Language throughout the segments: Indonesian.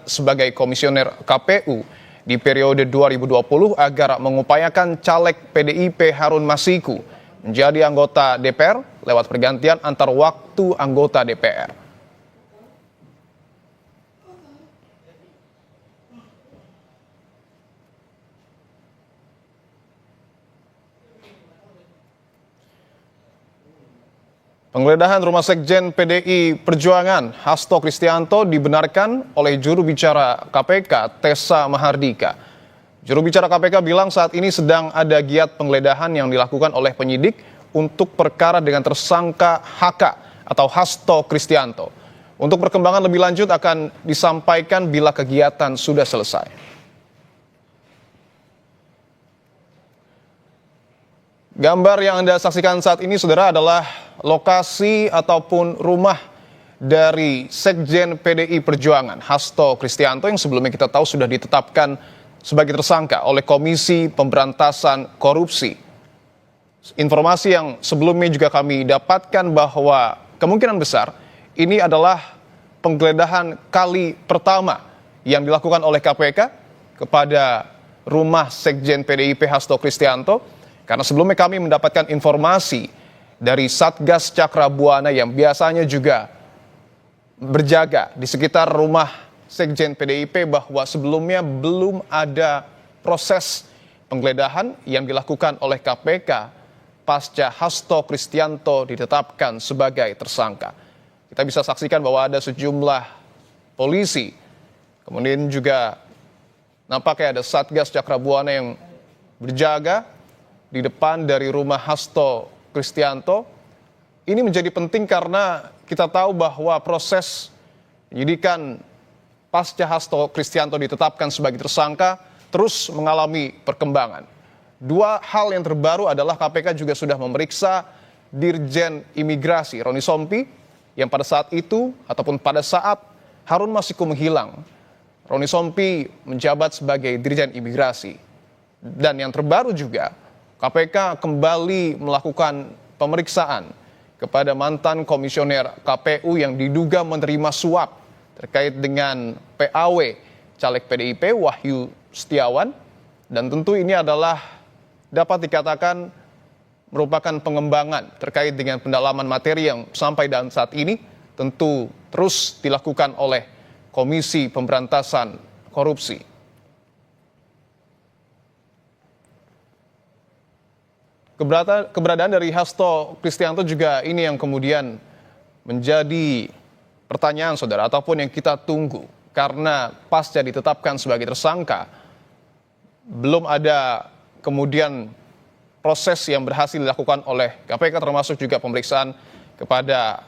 sebagai komisioner KPU di periode 2020 agar mengupayakan caleg PDIP Harun Masiku menjadi anggota DPR lewat pergantian antar waktu anggota DPR. Penggeledahan rumah sekjen PDI Perjuangan Hasto Kristianto dibenarkan oleh juru bicara KPK Tessa Mahardika. Juru bicara KPK bilang saat ini sedang ada giat penggeledahan yang dilakukan oleh penyidik untuk perkara dengan tersangka HK atau Hasto Kristianto. Untuk perkembangan lebih lanjut akan disampaikan bila kegiatan sudah selesai. Gambar yang Anda saksikan saat ini, saudara, adalah lokasi ataupun rumah dari Sekjen PDI Perjuangan Hasto Kristianto yang sebelumnya kita tahu sudah ditetapkan sebagai tersangka oleh Komisi Pemberantasan Korupsi. Informasi yang sebelumnya juga kami dapatkan bahwa kemungkinan besar ini adalah penggeledahan kali pertama yang dilakukan oleh KPK kepada rumah Sekjen PDIP Hasto Kristianto. Karena sebelumnya kami mendapatkan informasi dari Satgas Cakra Buana yang biasanya juga berjaga di sekitar rumah Sekjen PDIP bahwa sebelumnya belum ada proses penggeledahan yang dilakukan oleh KPK pasca Hasto Kristianto ditetapkan sebagai tersangka. Kita bisa saksikan bahwa ada sejumlah polisi, kemudian juga nampaknya ada Satgas Cakra Buana yang berjaga di depan dari rumah Hasto Kristianto. Ini menjadi penting karena kita tahu bahwa proses penyidikan pasca Hasto Kristianto ditetapkan sebagai tersangka terus mengalami perkembangan. Dua hal yang terbaru adalah KPK juga sudah memeriksa Dirjen Imigrasi Roni Sompi yang pada saat itu ataupun pada saat Harun Masiku menghilang, Roni Sompi menjabat sebagai Dirjen Imigrasi. Dan yang terbaru juga, KPK kembali melakukan pemeriksaan kepada mantan komisioner KPU yang diduga menerima suap terkait dengan PAW caleg PDIP Wahyu Setiawan, dan tentu ini adalah dapat dikatakan merupakan pengembangan terkait dengan pendalaman materi yang sampai dan saat ini tentu terus dilakukan oleh Komisi Pemberantasan Korupsi. Keberadaan dari Hasto Kristianto juga ini yang kemudian menjadi pertanyaan, saudara, ataupun yang kita tunggu. Karena pasca ditetapkan sebagai tersangka, belum ada kemudian proses yang berhasil dilakukan oleh KPK, termasuk juga pemeriksaan kepada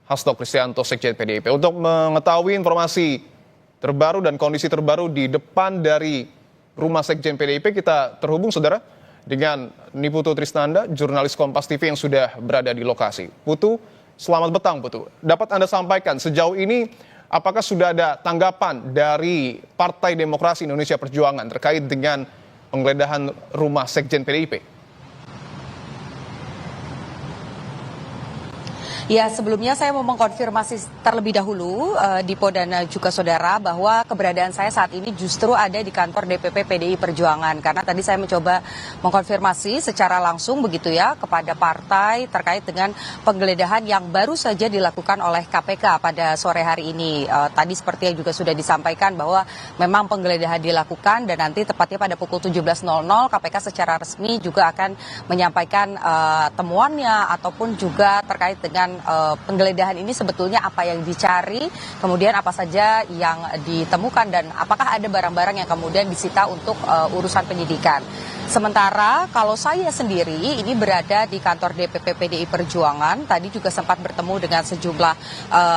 Hasto Kristianto, Sekjen PDIP. Untuk mengetahui informasi terbaru dan kondisi terbaru di depan dari rumah Sekjen PDIP, kita terhubung, saudara, dengan Niputu Trisnanda, jurnalis Kompas TV yang sudah berada di lokasi. Putu, selamat petang, Putu. Dapat Anda sampaikan sejauh ini apakah sudah ada tanggapan dari Partai Demokrasi Indonesia Perjuangan terkait dengan penggeledahan rumah Sekjen PDIP? Ya, sebelumnya saya mau mengkonfirmasi terlebih dahulu Dipo dan juga saudara bahwa keberadaan saya saat ini justru ada di kantor DPP PDI Perjuangan, karena tadi saya mencoba mengkonfirmasi secara langsung begitu ya kepada partai terkait dengan penggeledahan yang baru saja dilakukan oleh KPK pada sore hari ini. Tadi seperti yang juga sudah disampaikan bahwa memang penggeledahan dilakukan dan nanti tepatnya pada pukul 17.00 KPK secara resmi juga akan menyampaikan temuannya ataupun juga terkait dengan penggeledahan ini sebetulnya apa yang dicari, kemudian apa saja yang ditemukan dan apakah ada barang-barang yang kemudian disita untuk urusan penyidikan. Sementara kalau saya sendiri ini berada di kantor DPP PDI Perjuangan, tadi juga sempat bertemu dengan sejumlah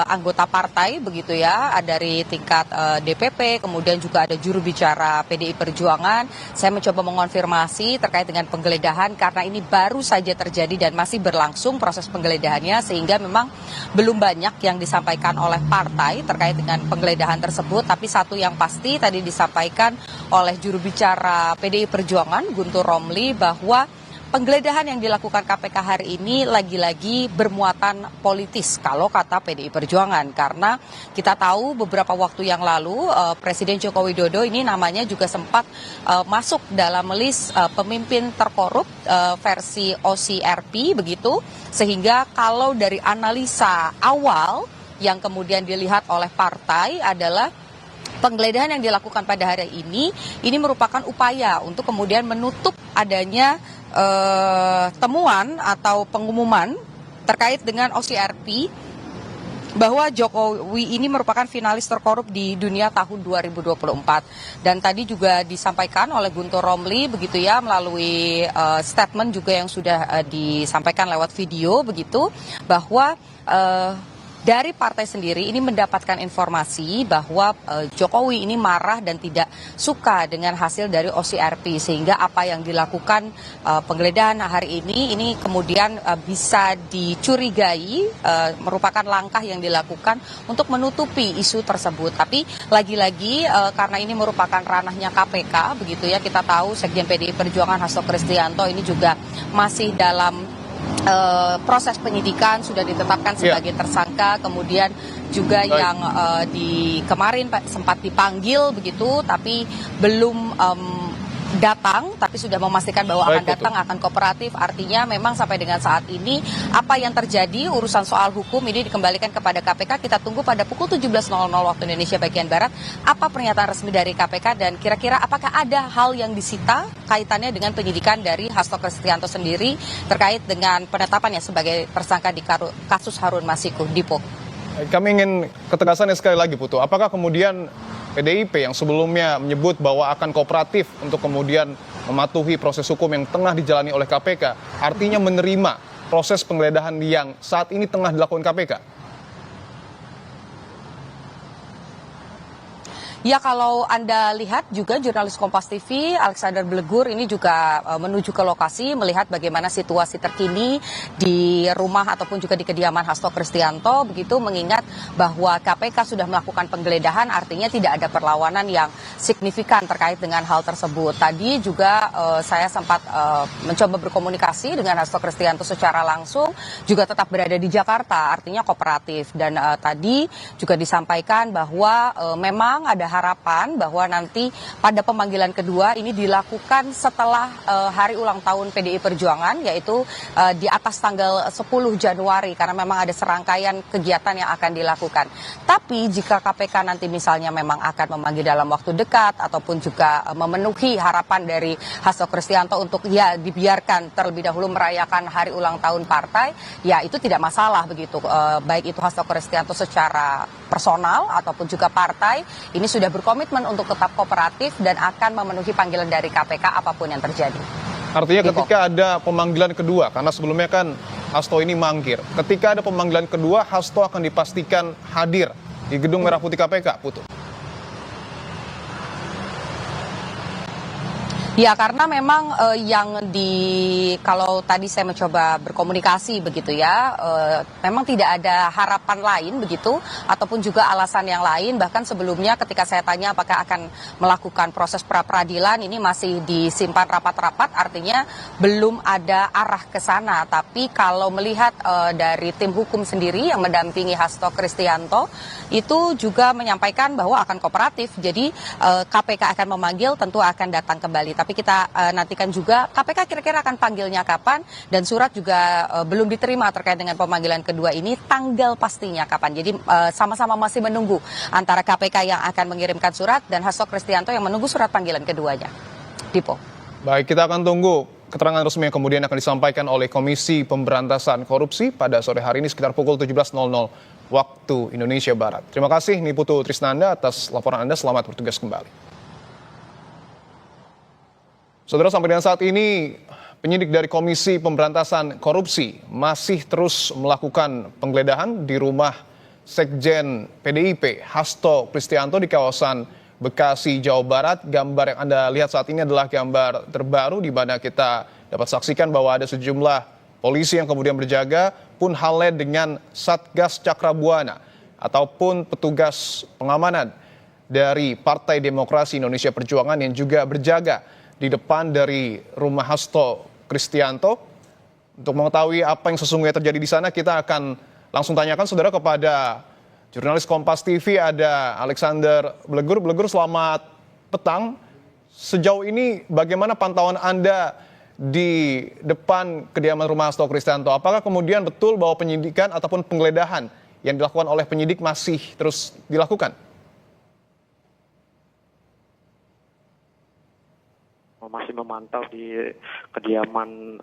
anggota partai begitu ya, dari tingkat DPP, kemudian juga ada juru bicara PDI Perjuangan. Saya mencoba mengonfirmasi terkait dengan penggeledahan karena ini baru saja terjadi dan masih berlangsung proses penggeledahannya, sehingga memang belum banyak yang disampaikan oleh partai terkait dengan penggeledahan tersebut. Tapi satu yang pasti tadi disampaikan oleh juru bicara PDI Perjuangan Guntur Romli bahwa penggeledahan yang dilakukan KPK hari ini lagi-lagi bermuatan politis kalau kata PDI Perjuangan, karena kita tahu beberapa waktu yang lalu Presiden Joko Widodo ini namanya juga sempat masuk dalam list pemimpin terkorup versi OCRP begitu, sehingga kalau dari analisa awal yang kemudian dilihat oleh partai adalah penggeledahan yang dilakukan pada hari ini merupakan upaya untuk kemudian menutup adanya temuan atau pengumuman terkait dengan OCRP bahwa Jokowi ini merupakan finalis terkorup di dunia tahun 2024. Dan tadi juga disampaikan oleh Guntur Romli begitu ya, melalui statement juga yang sudah disampaikan lewat video begitu, bahwa dari partai sendiri ini mendapatkan informasi bahwa Jokowi ini marah dan tidak suka dengan hasil dari OCRP, sehingga apa yang dilakukan penggeledahan hari ini kemudian bisa dicurigai merupakan langkah yang dilakukan untuk menutupi isu tersebut. Tapi lagi-lagi karena ini merupakan ranahnya KPK begitu ya, kita tahu Sekjen PDI Perjuangan Hasto Kristianto ini juga masih dalam proses penyidikan, sudah ditetapkan sebagai tersangka, kemudian juga yang kemarin sempat dipanggil begitu, tapi belum datang, tapi sudah memastikan bahwa akan datang, akan kooperatif. Artinya memang sampai dengan saat ini apa yang terjadi urusan soal hukum ini dikembalikan kepada KPK. Kita tunggu pada pukul 17.00 waktu Indonesia bagian Barat apa pernyataan resmi dari KPK, dan kira-kira apakah ada hal yang disita kaitannya dengan penyidikan dari Hasto Kristianto sendiri terkait dengan penetapannya sebagai tersangka di kasus Harun Masiku. Dipo. Kami ingin ketegasannya sekali lagi, Putu. Apakah kemudian PDIP yang sebelumnya menyebut bahwa akan kooperatif untuk kemudian mematuhi proses hukum yang tengah dijalani oleh KPK, artinya menerima proses penggeledahan yang saat ini tengah dilakukan KPK? Ya, kalau Anda lihat juga jurnalis Kompas TV Alexander Blegur ini juga menuju ke lokasi melihat bagaimana situasi terkini di rumah ataupun juga di kediaman Hasto Kristianto begitu, mengingat bahwa KPK sudah melakukan penggeledahan, artinya tidak ada perlawanan yang signifikan terkait dengan hal tersebut. Tadi juga saya sempat mencoba berkomunikasi dengan Hasto Kristianto secara langsung, juga tetap berada di Jakarta, artinya kooperatif, dan tadi juga disampaikan bahwa memang ada harapan bahwa nanti pada pemanggilan kedua ini dilakukan setelah hari ulang tahun PDI Perjuangan, yaitu di atas tanggal 10 Januari, karena memang ada serangkaian kegiatan yang akan dilakukan. Tapi jika KPK nanti misalnya memang akan memanggil dalam waktu dekat ataupun juga memenuhi harapan dari Hasto Kristianto untuk ya dibiarkan terlebih dahulu merayakan hari ulang tahun partai, ya itu tidak masalah begitu. Baik itu Hasto Kristianto secara personal ataupun juga partai ini sudah berkomitmen untuk tetap kooperatif dan akan memenuhi panggilan dari KPK apapun yang terjadi. Artinya ketika ada pemanggilan kedua, karena sebelumnya kan Hasto ini mangkir, ketika ada pemanggilan kedua Hasto akan dipastikan hadir di Gedung Merah Putih KPK, Putu? Ya, karena memang kalau tadi saya mencoba berkomunikasi begitu ya, memang tidak ada harapan lain begitu, ataupun juga alasan yang lain. Bahkan sebelumnya ketika saya tanya apakah akan melakukan proses pra-peradilan, ini masih disimpan rapat-rapat, artinya belum ada arah ke sana. Tapi kalau melihat dari tim hukum sendiri yang mendampingi Hasto Kristianto, itu juga menyampaikan bahwa akan kooperatif. Jadi KPK akan memanggil, tentu akan datang kembali. Tapi kita nantikan juga KPK kira-kira akan panggilnya kapan, dan surat juga belum diterima terkait dengan pemanggilan kedua ini, tanggal pastinya kapan. Jadi sama-sama masih menunggu antara KPK yang akan mengirimkan surat dan Hasto Kristianto yang menunggu surat panggilan keduanya. Dipo. Baik, kita akan tunggu keterangan resmi yang kemudian akan disampaikan oleh Komisi Pemberantasan Korupsi pada sore hari ini sekitar pukul 17.00 waktu Indonesia Barat. Terima kasih Niputu Trisnanda atas laporan Anda, selamat bertugas kembali. Saudara, sampai dengan saat ini penyidik dari Komisi Pemberantasan Korupsi masih terus melakukan penggeledahan di rumah Sekjen PDIP Hasto Kristianto di kawasan Bekasi, Jawa Barat. Gambar yang Anda lihat saat ini adalah gambar terbaru di mana kita dapat saksikan bahwa ada sejumlah polisi yang kemudian berjaga, pun halnya dengan Satgas Cakrabuana ataupun petugas pengamanan dari Partai Demokrasi Indonesia Perjuangan yang juga berjaga di depan dari rumah Hasto Kristianto. Untuk mengetahui apa yang sesungguhnya terjadi di sana, kita akan langsung tanyakan saudara kepada jurnalis Kompas TV, ada Alexander Blegur. Blegur, selamat petang. Sejauh ini bagaimana pantauan Anda di depan kediaman rumah Hasto Kristianto? Apakah kemudian betul bahwa penyidikan ataupun penggeledahan yang dilakukan oleh penyidik masih terus dilakukan? Masih memantau di kediaman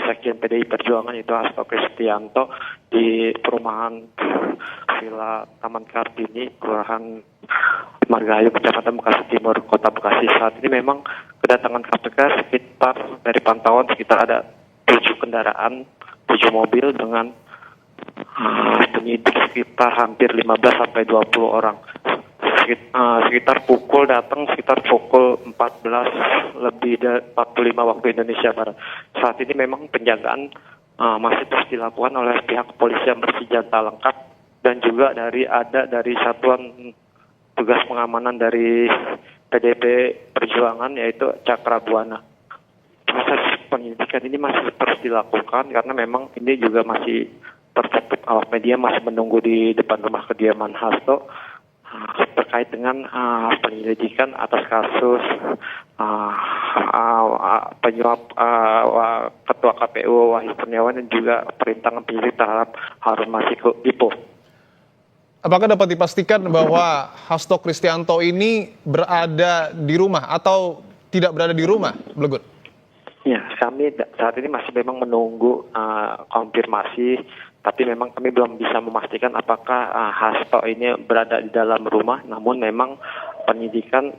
Sekjen PDI Perjuangan yaitu Hasto Kristianto di perumahan Villa Taman Kartini, Kelurahan Margahayu, Kecamatan Bekasi Timur, Kota Bekasi. Saat ini memang kedatangan KPK dari pantauan sekitar ada 7 kendaraan, 7 mobil dengan penyidik sekitar hampir 15 sampai 20 orang. Sekitar pukul 14 lebih dari 45 waktu Indonesia Barat. Saat ini memang penjagaan masih terus dilakukan oleh pihak kepolisian bersenjata lengkap dan juga dari satuan tugas pengamanan dari PDIP Perjuangan yaitu Cakra Buana. Proses penyidikan ini masih terus dilakukan karena memang ini juga masih tertutup, awak media masih menunggu di depan rumah kediaman Hasto terkait dengan penyelidikan atas kasus penyuap Ketua KPU Wahyu Kurniawan dan juga perintangan penyidik terhadap Harun Masiku Lipo. Apakah dapat dipastikan bahwa Hasto Kristianto ini berada di rumah atau tidak berada di rumah, Blegur? Ya, kami saat ini masih memang menunggu konfirmasi. Tapi memang kami belum bisa memastikan apakah Hasto ini berada di dalam rumah. Namun memang penyidikan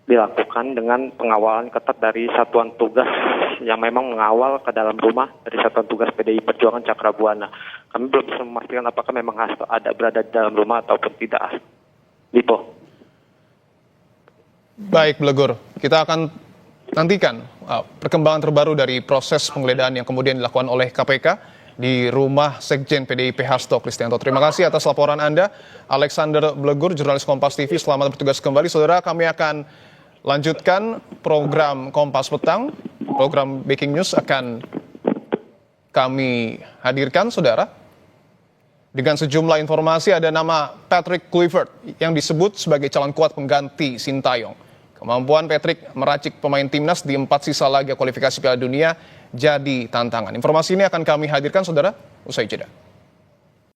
dilakukan dengan pengawalan ketat dari satuan tugas yang memang mengawal ke dalam rumah dari satuan tugas PDI Perjuangan Cakra Buana. Kami belum bisa memastikan apakah memang Hasto berada di dalam rumah ataupun tidak. Lipo. Baik, Blegur. Kita akan nantikan perkembangan terbaru dari proses penggeledahan yang kemudian dilakukan oleh KPK di rumah Sekjen PDIP Hasto Kristianto. Terima kasih atas laporan Anda, Alexander Blegur, jurnalis Kompas TV. Selamat bertugas kembali, saudara. Kami akan lanjutkan program Kompas Petang. Program Breaking News akan kami hadirkan, saudara. Dengan sejumlah informasi, ada nama Patrick Kluivert yang disebut sebagai calon kuat pengganti Sintayong. Kemampuan Patrick meracik pemain timnas di 4 sisa laga kualifikasi Piala Dunia jadi tantangan. Informasi ini akan kami hadirkan, saudara, usai jeda.